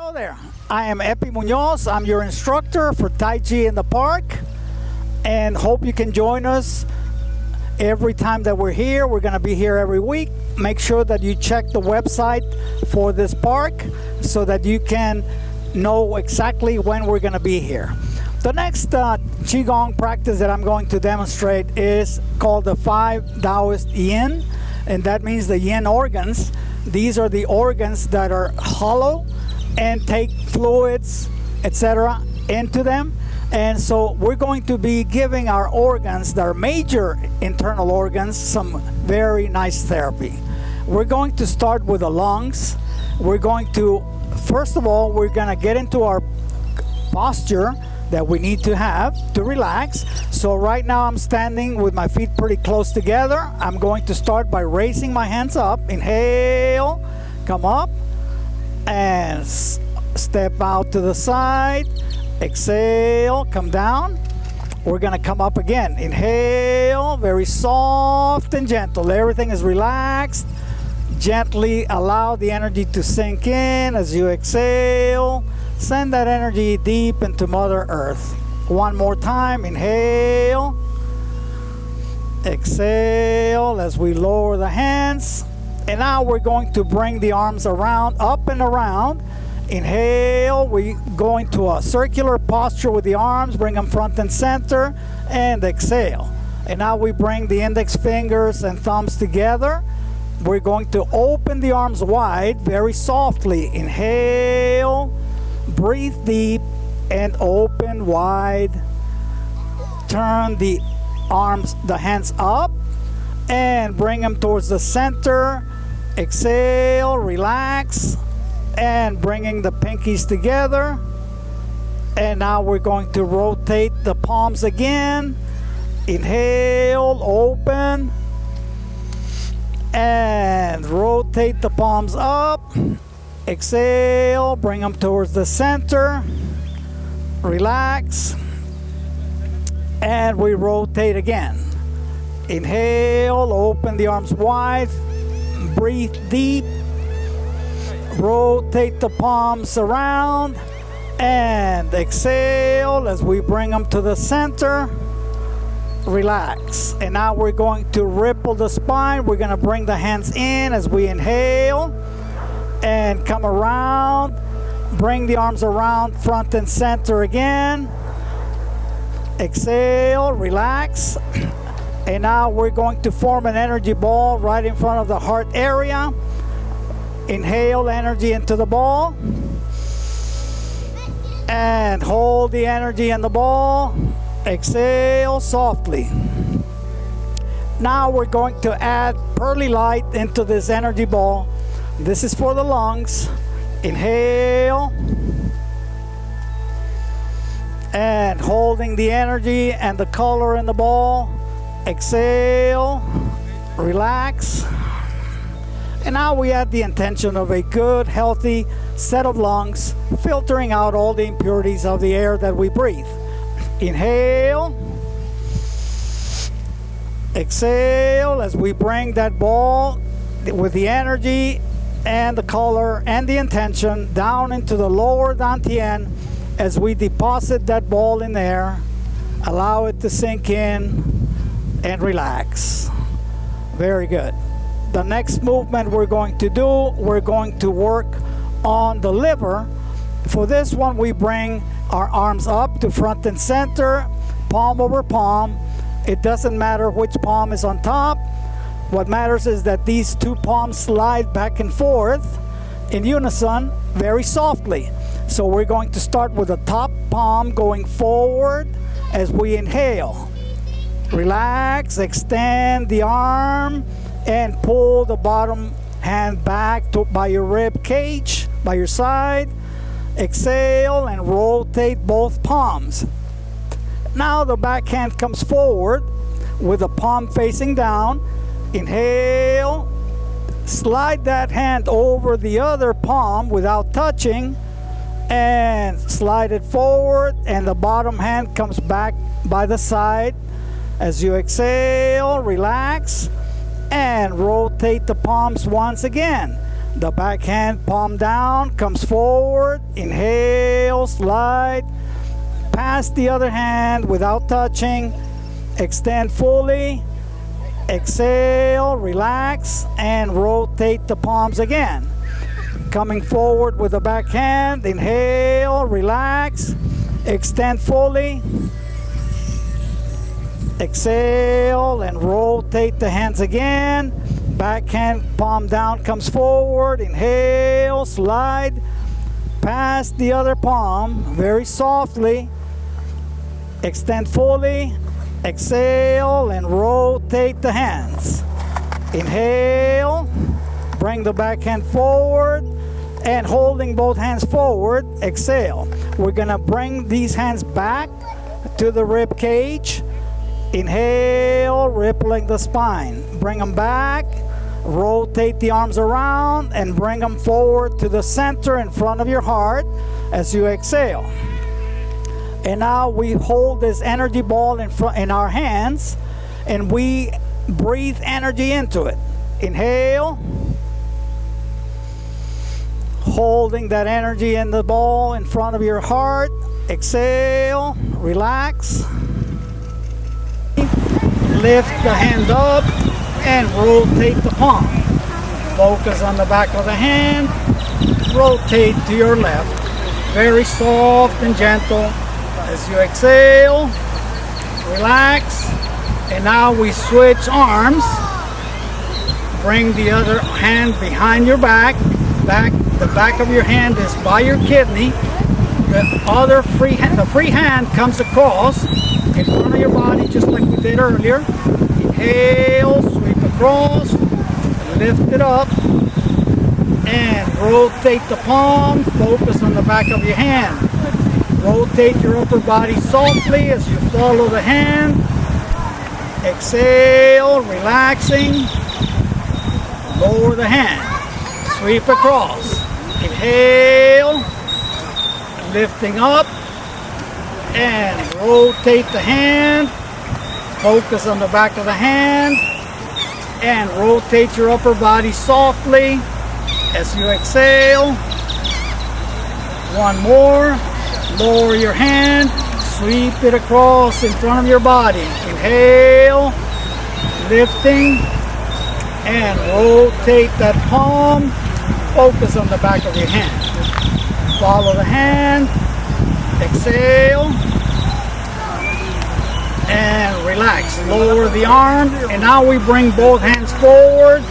Hello there, I am Eppie Munoz. I'm your instructor for Tai Chi in the park, and hope you can join us every time that we're here. We're going to be here every week. Make sure that you check the website for this park so that you can know exactly when we're going to be here. The next Qi Gong practice that I'm going to demonstrate is called the 5 Taoist Yin, and that means the Yin organs. These are the organs that are hollow and take fluids, etc., into them. And so we're going to be giving our organs, our major internal organs, some very nice therapy. We're going to start with the lungs. We're going to, first of all, we're going to get into our posture that we need to have to relax. So right now I'm standing with my feet pretty close together. I'm going to start by raising my hands up. Inhale, come up, and step out to the side. Exhale, come down. We're gonna come up again. Inhale, very soft and gentle. Everything is relaxed. Gently allow the energy to sink in as you exhale. Send that energy deep into Mother Earth. One more time. Inhale. Exhale as we lower the hands. And now we're going to bring the arms around, up and around. Inhale, we go into a circular posture with the arms, bring them front and center, and exhale. And now we bring the index fingers and thumbs together. We're going to open the arms wide, very softly. Inhale, breathe deep, and open wide. Turn the arms, the hands up, and bring them towards the center. Exhale, relax, and bringing the pinkies together. And now we're going to rotate the palms again. Inhale, open, and rotate the palms up. Exhale, bring them towards the center. Relax, and we rotate again. Inhale, open the arms wide, breathe deep, rotate the palms around, and exhale as we bring them to the center. Relax. And now we're going to ripple the spine. We're going to bring the hands in as we inhale and come around. Bring the arms around front and center again. Exhale, relax. And now we're going to form an energy ball right in front of the heart area. Inhale energy into the ball. And hold the energy in the ball. Exhale softly. Now we're going to add pearly light into this energy ball. This is for the lungs. Inhale. And holding the energy and the color in the ball. Exhale. Relax. And now we add the intention of a good, healthy set of lungs, filtering out all the impurities of the air that we breathe. Inhale. Exhale as we bring that ball with the energy and the color and the intention down into the lower dantian as we deposit that ball in there. Allow it to sink in and relax. Very good. The next movement we're going to do, we're going to work on the liver. For this one, we bring our arms up to front and center, palm over palm. It doesn't matter which palm is on top. What matters is that these two palms slide back and forth in unison very softly. So we're going to start with the top palm going forward as we inhale. Relax, extend the arm, and pull the bottom hand back by your rib cage, by your side. Exhale and rotate both palms. Now the back hand comes forward with the palm facing down. Inhale. Slide that hand over the other palm without touching and slide it forward, and the bottom hand comes back by the side. As you exhale, relax, and rotate the palms once again. The back hand, palm down, comes forward. Inhale, slide. Pass the other hand without touching. Extend fully. Exhale, relax, and rotate the palms again. Coming forward with the back hand. Inhale, relax. Extend fully. Exhale and rotate the hands again. Back hand, palm down, comes forward. Inhale, slide. Pass the other palm very softly. Extend fully. Exhale and rotate the hands. Inhale. Bring the back hand forward. And holding both hands forward, exhale. We're gonna bring these hands back to the rib cage. Inhale, rippling the spine. Bring them back. Rotate the arms around and bring them forward to the center in front of your heart as you exhale. And now we hold this energy ball in our hands and we breathe energy into it. Inhale. Holding that energy in the ball in front of your heart. Exhale, relax. Lift the hand up and rotate the palm. Focus on the back of the hand. Rotate to your left. Very soft and gentle. As you exhale, relax. And now we switch arms. Bring the other hand behind your back. The back of your hand is by your kidney. The free hand comes across in front of your body just like we did earlier. Inhale, sweep across, lift it up, and rotate the palm. Focus on the back of your hand. Rotate your upper body softly as you follow the hand. Exhale, relaxing. Lower the hand. Sweep across. Inhale, lifting up, and rotate the hand. Focus on the back of the hand, and rotate your upper body softly as you exhale. One more. Lower your hand, sweep it across in front of your body. Inhale, lifting, and rotate that palm. Focus on the back of your hand. Follow the hand. Exhale. And relax. Lower the arm. And now we bring both hands forward.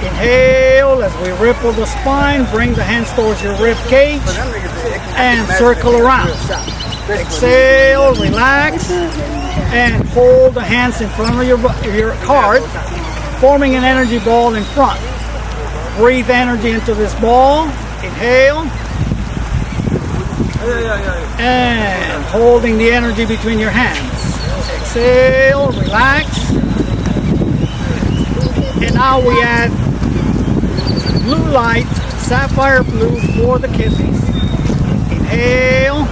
Inhale as we ripple the spine. Bring the hands towards your rib cage. And circle around. Exhale. Relax. And hold the hands in front of your heart, forming an energy ball in front. Breathe energy into this ball. Inhale. And holding the energy between your hands. Exhale, relax. And now we add blue light, sapphire blue for the kidneys. Inhale.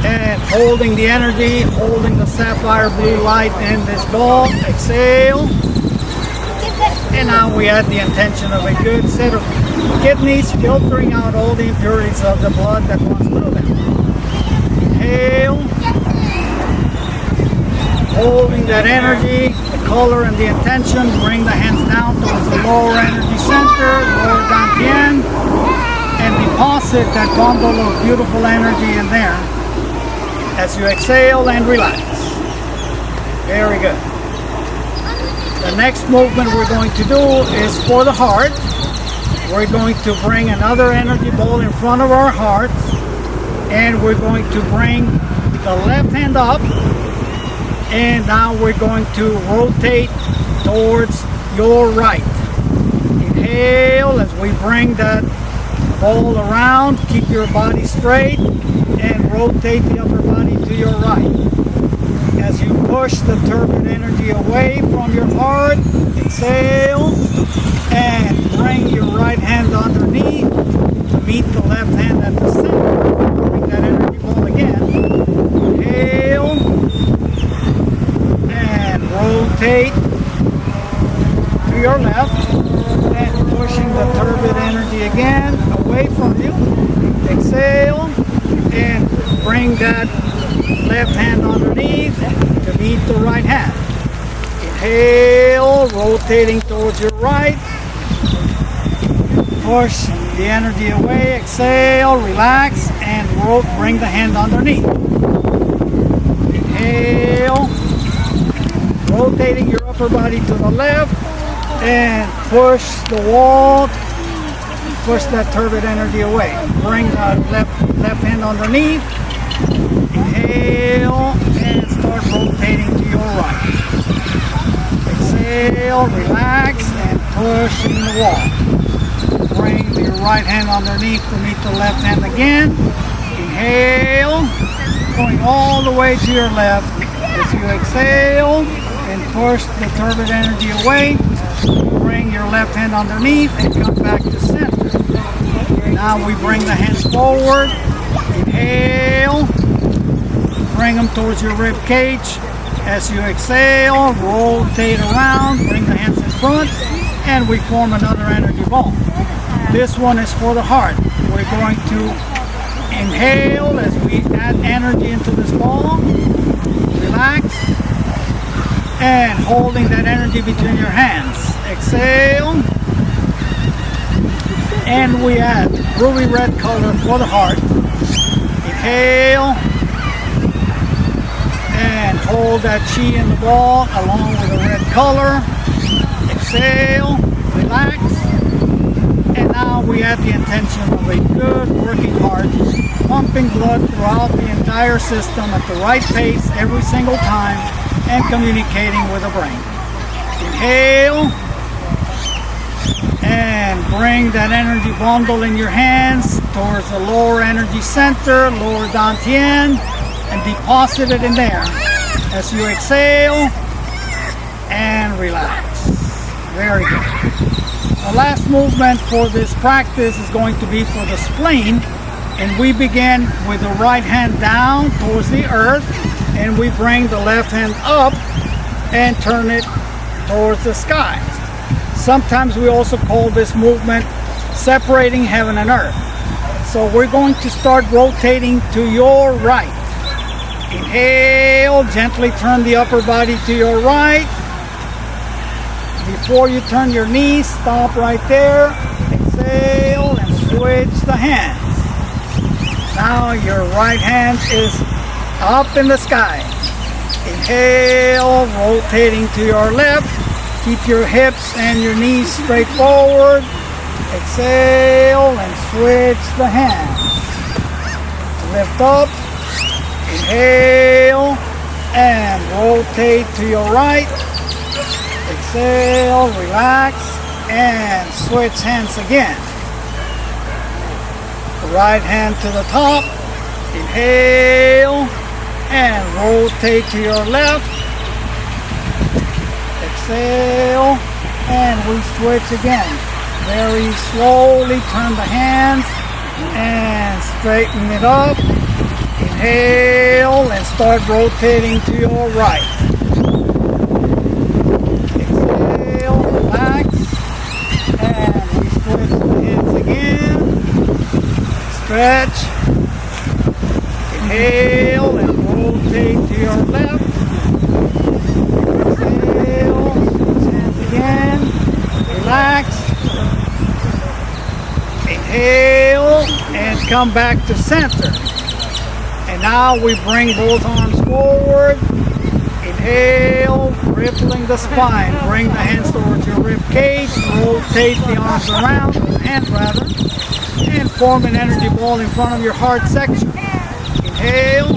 And holding the energy, holding the sapphire blue light in this ball. Exhale. And now we add the intention of a good set of kidneys, filtering out all the impurities of the blood that runs through them. Inhale. Holding that energy, the color and the intention. Bring the hands down towards the lower energy center, lower dantian, and deposit that bundle of beautiful energy in there as you exhale and relax. Very good. The next movement we're going to do is for the heart. We're going to bring another energy ball in front of our heart, and we're going to bring the left hand up, and now we're going to rotate towards your right. Inhale as we bring that ball around. Keep your body straight and rotate the upper body to your right. As you push the turbid energy away from your heart, exhale, and bring your right hand underneath to meet the left hand at the center, forming that energy ball again. Inhale, and rotate to your left, and in front of you. Exhale, and bring that left hand underneath to meet the right hand. Inhale, rotating towards your right. Push the energy away. Exhale, relax, and bring the hand underneath. Inhale, rotating your upper body to the left, and push the wall. Push that turbid energy away. Bring the left hand underneath. Inhale, and start rotating to your right. Exhale, relax, and push in the wall. Bring your right hand underneath to meet the left hand again. Inhale, going all the way to your left. As you exhale and push the turbid energy away, bring your left hand underneath and come back to center. Now we bring the hands forward. Inhale, bring them towards your rib cage. As you exhale, rotate around, bring the hands in front, and we form another energy ball. This one is for the heart. We're going to inhale as we add energy into this ball. Relax. And holding that energy between your hands. Exhale. And we add ruby red color for the heart. Inhale. And hold that chi in the ball along with the red color. Exhale. Relax. And now we add the intention of a good working heart, pumping blood throughout the entire system at the right pace every single time and communicating with the brain. Inhale and bring that energy bundle in your hands towards the lower energy center, lower dantian, and deposit it in there. As you exhale and relax. Very good. The last movement for this practice is going to be for the spleen, and we begin with the right hand down towards the earth, and we bring the left hand up and turn it towards the sky. Sometimes we also call this movement separating heaven and earth. So we're going to start rotating to your right. Inhale, gently turn the upper body to your right. Before you turn your knees, stop right there. Exhale and switch the hands. Now your right hand is up in the sky. Inhale, rotating to your left. Keep your hips and your knees straight forward. Exhale and switch the hands. Lift up. Inhale and rotate to your right. Exhale, relax, and switch hands again. Right hand to the top. Inhale and rotate to your left. Exhale and we switch again. Very slowly turn the hands and straighten it up. Inhale and start rotating to your right. Exhale, relax, and we switch the hands again. Stretch. Inhale and rotate to your left. Exhale, switch hands again. Relax. Inhale and come back to center. And now we bring both arms forward. Inhale, rippling the spine. Bring the hands towards your rib cage. Rotate the arms around, hands rather, and form an energy ball in front of your heart section. Inhale.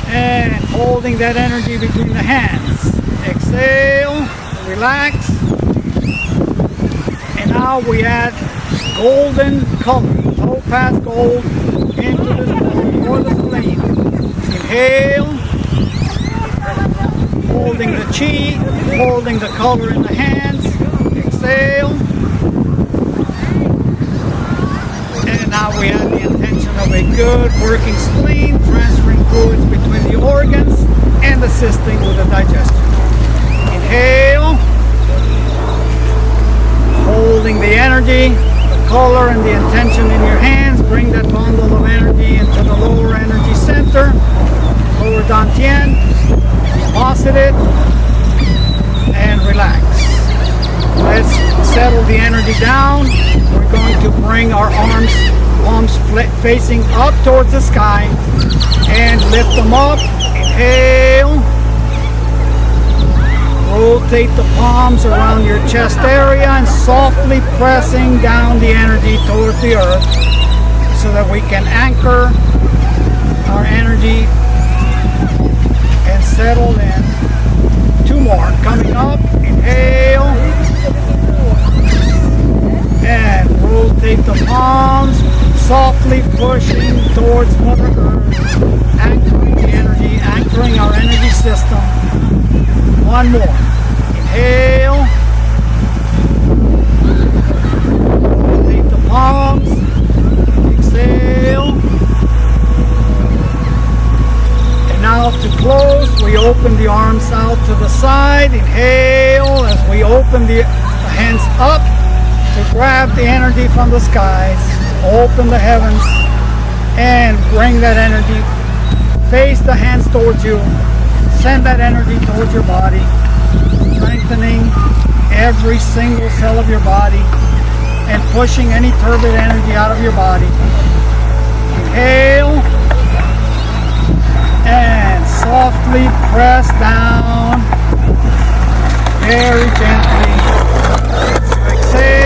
And holding that energy between the hands. Exhale, relax. And now we add golden color, topaz gold, into this ball for the spleen. Inhale, holding the chi, holding the color in the hands. Exhale. And now we add the intention of a good working spleen, transferring fluids between the organs and assisting with the digestion. Inhale. Hold holding the energy, the color, and the intention in your hands. Bring that bundle of energy into the lower energy center, lower dantian. Deposit it and relax. Let's settle the energy down. We're going to bring our palms facing up towards the sky and lift them up. Inhale. Rotate the palms around your chest area and softly pressing down the energy towards the earth so that we can anchor our energy and settle in. 2 more coming up. Inhale and rotate the palms, softly pushing towards Mother Earth, anchoring the energy, anchoring our energy system. 1 more. Inhale. Rotate the palms. Exhale. And now to close, we open the arms out to the side. Inhale as we open the hands up to grab the energy from the skies. Open the heavens and bring that energy. Face the hands towards you. Send that energy towards your body, strengthening every single cell of your body and pushing any turbid energy out of your body. Inhale and softly press down very gently. Exhale.